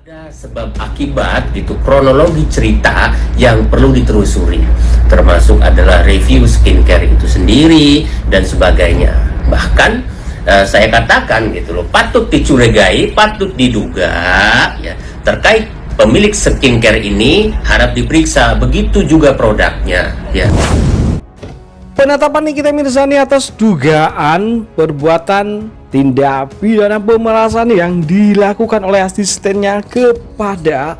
Ada sebab akibat gitu, kronologi cerita yang perlu ditelusuri, termasuk adalah review skincare itu sendiri dan sebagainya. Bahkan saya katakan gitu loh, patut dicurigai, patut diduga ya, terkait pemilik skincare ini harap diperiksa, begitu juga produknya ya. Penetapan Nikita Mirzani atas dugaan perbuatan tindak pidana pemerasan yang dilakukan oleh asistennya kepada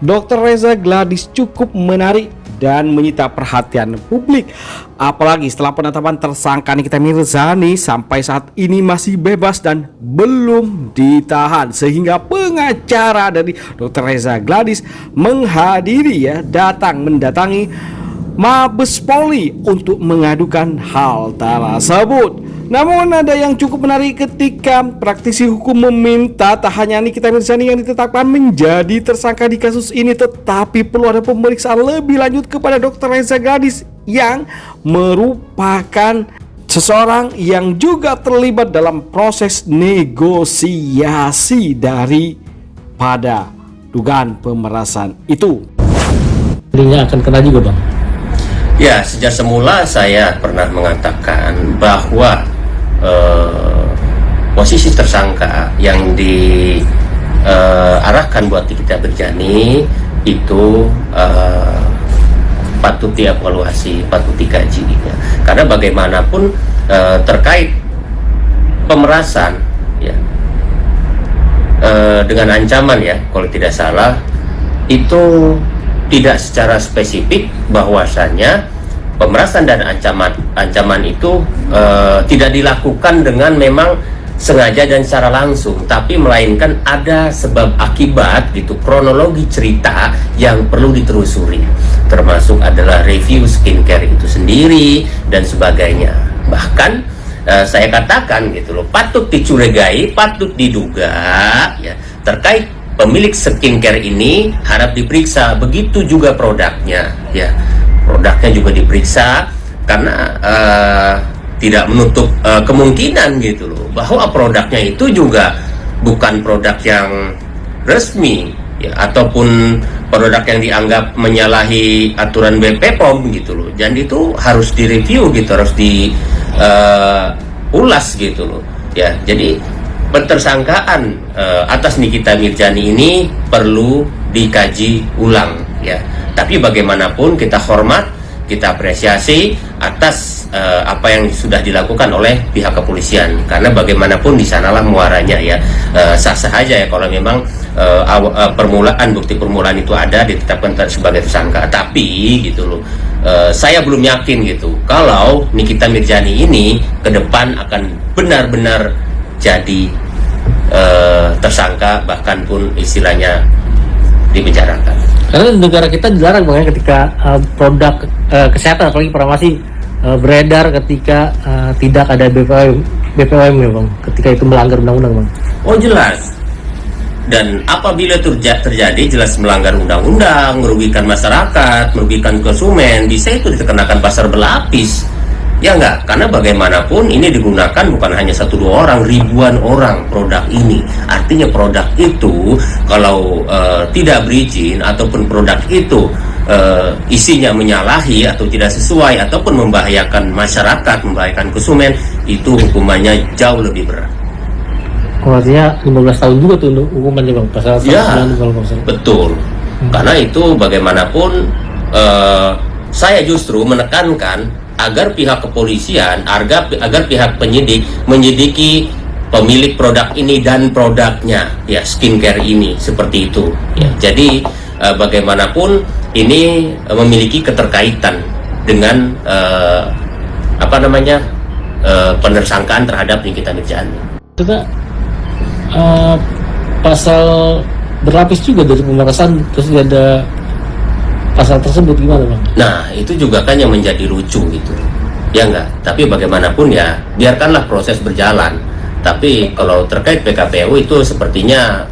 Dr. Reza Gladys cukup menarik dan menyita perhatian publik. Apalagi setelah penetapan tersangka Nikita Mirzani sampai saat ini masih bebas dan belum ditahan, sehingga pengacara dari Dr. Reza Gladys mendatangi Mabes Polri untuk mengadukan hal tersebut. Namun ada yang cukup menarik ketika praktisi hukum meminta tak hanya Nikita Mirzani yang ditetapkan menjadi tersangka di kasus ini, tetapi perlu ada pemeriksaan lebih lanjut kepada Dr. Reza Gladys yang merupakan seseorang yang juga terlibat dalam proses negosiasi daripada dugaan pemerasan itu. Ini akan kena juga, Bang. Ya, sejak semula saya pernah mengatakan bahwa posisi tersangka yang diarahkan buat Nikita Mirzani itu patut dievaluasi, patut dikaji ya. Karena bagaimanapun terkait pemerasan ya, dengan ancaman ya, kalau tidak salah itu tidak secara spesifik bahwasannya pemerasan dan ancaman itu tidak dilakukan dengan memang sengaja dan secara langsung, tapi melainkan ada sebab akibat gitu, kronologi cerita yang perlu ditelusuri, termasuk adalah review skincare itu sendiri dan sebagainya. Bahkan saya katakan gitu loh, patut dicurigai, patut diduga ya, terkait pemilik skincare ini harap diperiksa, begitu juga produknya ya. Produknya juga diperiksa karena tidak menutup kemungkinan gitu loh, bahwa produknya itu juga bukan produk yang resmi ya, ataupun produk yang dianggap menyalahi aturan BPOM gitu loh. Dan itu harus direview gitu, harus diulas gitu loh ya. Jadi pentersangkaan atas Nikita Mirzani ini perlu dikaji ulang ya. Tapi bagaimanapun kita hormat, kita apresiasi atas apa yang sudah dilakukan oleh pihak kepolisian, karena bagaimanapun di sanalah muaranya ya. Sah-sah aja ya kalau memang bukti permulaan itu ada, ditetapkan sebagai tersangka. Tapi gitu loh, saya belum yakin gitu kalau Nikita Mirzani ini ke depan akan benar-benar jadi tersangka, bahkan pun istilahnya dipenjarakan. Karena negara kita dilarang, Bang, ya, ketika produk kesehatan apalagi farmasi beredar ketika tidak ada BPOM ya, Bang, ketika itu melanggar undang-undang, Bang. Oh jelas. Dan apabila terjadi jelas melanggar undang-undang, merugikan masyarakat, merugikan konsumen, bisa itu dikenakan pasal berlapis. Ya enggak, karena bagaimanapun ini digunakan bukan hanya 1-2 orang, ribuan orang produk ini. Artinya produk itu kalau tidak berizin ataupun produk itu isinya menyalahi atau tidak sesuai ataupun membahayakan masyarakat, membahayakan konsumen, itu hukumannya jauh lebih berat. Artinya 15 tahun juga tuh hukumannya, Bang, pasal 190 ya, kalau pasal. betul. Karena itu bagaimanapun saya justru menekankan agar pihak kepolisian, agar pihak penyidik menyelidiki pemilik produk ini dan produknya ya, skincare ini, seperti itu ya. Jadi bagaimanapun ini memiliki keterkaitan dengan penersangkaan terhadap Nikita Mirzani. Kita pasal berlapis juga dari pemerasan, terus ada pasal tersebut, gimana, Bang? Nah, itu juga kan yang menjadi lucu gitu. Ya enggak, tapi bagaimanapun ya biarkanlah proses berjalan. Tapi kalau terkait PKPU itu sepertinya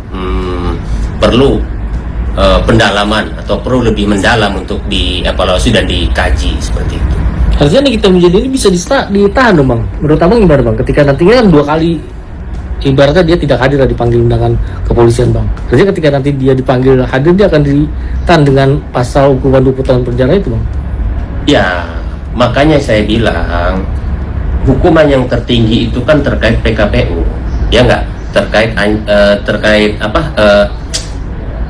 perlu pendalaman atau perlu lebih mendalam untuk dievaluasi dan dikaji seperti itu. Harusnya Nikita Mirzani ini bisa ditahan dong, Bang. Menurut Abang gimana, Bang? Ketika nantinya kan 2 kali ibaratnya dia tidak hadir dipanggil undangan kepolisian bang. Jadi ketika nanti dia dipanggil hadir, dia akan ditahan dengan pasal hukuman 20 tahun penjara itu bang. Ya, makanya saya bilang hukuman yang tertinggi itu kan terkait PKPU, ya nggak, terkait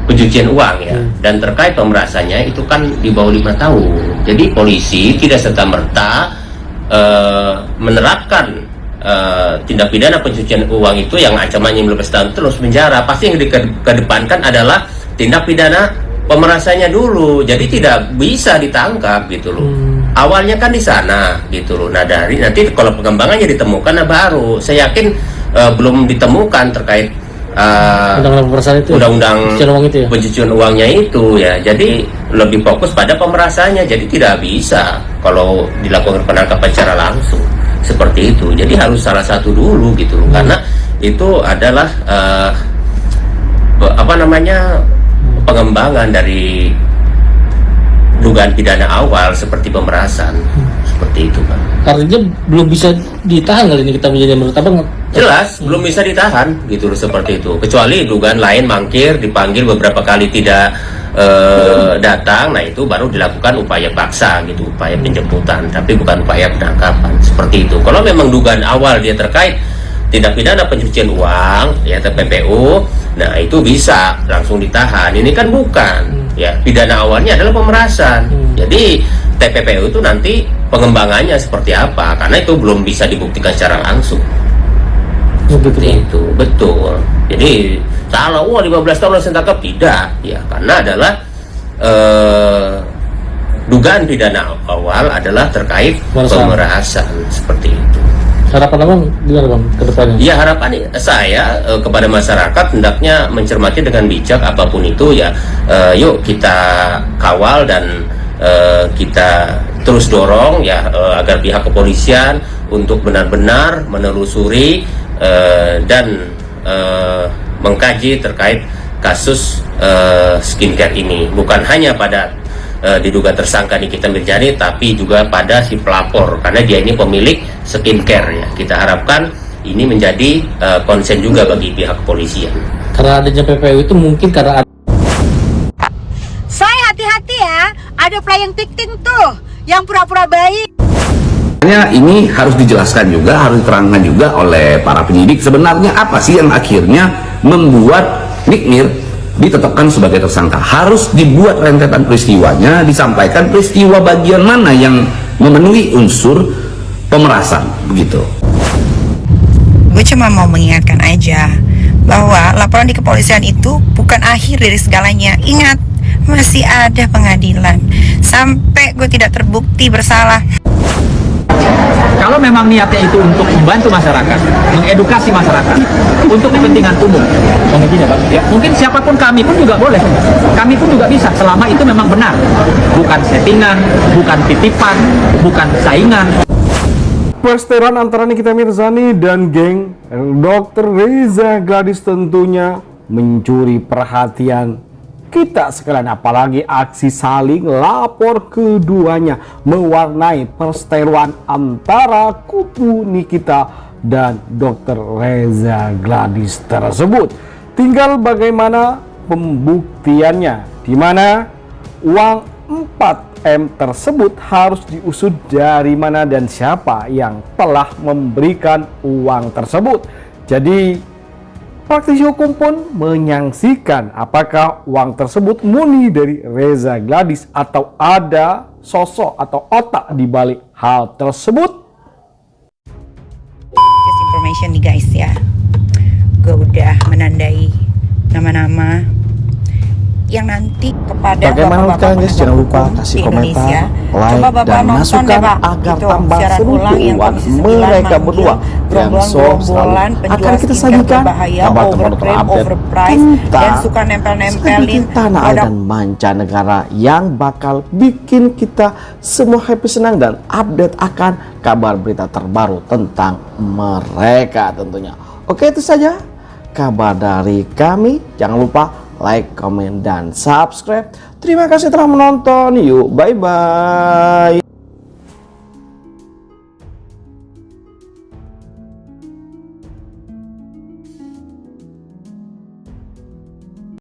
pencucian uang ya, dan terkait pemerasannya itu kan di bawah 5 tahun. Jadi polisi tidak serta-merta menerapkan tindak pidana pencucian uang itu yang ancamannya 15 tahun terus penjara. Pasti yang dikedepankan adalah tindak pidana pemerasannya dulu. Jadi tidak bisa ditangkap gitu loh. Awalnya kan di sana gitu loh. Nah dari nanti kalau pengembangannya ditemukan, nah baru saya yakin belum ditemukan terkait undang-undang pencucian uangnya itu ya. Jadi lebih fokus pada pemerasannya. Jadi tidak bisa kalau dilakukan penangkapan secara langsung seperti itu. Jadi harus salah satu dulu gitu loh. Karena itu adalah pengembangan dari dugaan pidana awal seperti pemerasan. Seperti itu kan. Artinya belum bisa ditahan kali ini kita menjadi menurut abang? Jelas belum bisa ditahan gitu loh, seperti itu. Kecuali dugaan lain mangkir, dipanggil beberapa kali tidak datang, nah itu baru dilakukan upaya paksa gitu, upaya penjemputan, tapi bukan upaya penangkapan seperti itu. Kalau memang dugaan awal dia terkait tindak pidana pencucian uang ya, TPPU, nah itu bisa langsung ditahan. Ini kan bukan ya, pidana awalnya adalah pemerasan. Jadi TPPU itu nanti pengembangannya seperti apa, karena itu belum bisa dibuktikan secara langsung. Seperti itu, betul. Jadi salah, 15 tahun langsung tangkap, tidak ya, karena adalah dugaan pidana awal adalah terkait pemerasan seperti itu. Harapan abang gimana bang ke depannya? Ya harapan saya kepada masyarakat hendaknya mencermati dengan bijak apapun itu ya. Yuk kita kawal dan kita terus dorong ya agar pihak kepolisian untuk benar-benar menelusuri dan mengkaji terkait kasus skincare ini, bukan hanya pada diduga tersangka Nikita Mirzani, tapi juga pada si pelapor, karena dia ini pemilik skincare ya. Kita harapkan ini menjadi konsen juga bagi pihak kepolisian. Karena adanya PPU itu mungkin karena saya hati-hati ya, ada pelayan victim tuh yang pura-pura baik. Ini harus dijelaskan juga, harus diterangkan juga oleh para penyidik sebenarnya apa sih yang akhirnya membuat Nikmir ditetapkan sebagai tersangka. Harus dibuat rentetan peristiwanya, disampaikan peristiwa bagian mana yang memenuhi unsur pemerasan, begitu. Gue cuma mau mengingatkan aja bahwa laporan di kepolisian itu bukan akhir dari segalanya. Ingat, masih ada pengadilan sampai gue tidak terbukti bersalah. Kalau memang niatnya itu untuk membantu masyarakat, mengedukasi masyarakat, untuk kepentingan umum, mungkin siapapun, kami pun juga boleh, kami pun juga bisa, selama itu memang benar, bukan settingan, bukan titipan, bukan saingan. Perseteruan antara Nikita Mirzani dan geng Dr. Reza Gladys tentunya mencuri perhatian kita sekalian, apalagi aksi saling lapor keduanya mewarnai perseteruan antara kubu Nikita dan Dr. Reza Gladys tersebut. Tinggal bagaimana pembuktiannya, di mana uang 4M tersebut harus diusut dari mana dan siapa yang telah memberikan uang tersebut. Jadi praktisi hukum pun menyaksikan apakah uang tersebut murni dari Reza Gladys atau ada sosok atau otak di balik hal tersebut. Just information nih guys ya, gue udah menandai nama-nama yang nanti kepada bagaimana kalian guys, jangan lupa kasih komentar, like, dan masukan agar tambah seru buat mereka berdua yang akan kita sajikan kabar terbaru update tentang sedikit tanah air dan mancanegara yang bakal bikin kita semua happy, senang, dan update akan kabar berita terbaru tentang mereka tentunya. Oke, itu saja kabar dari kami. Jangan lupa like, komen, dan subscribe. Terima kasih telah menonton. Yuk, bye-bye.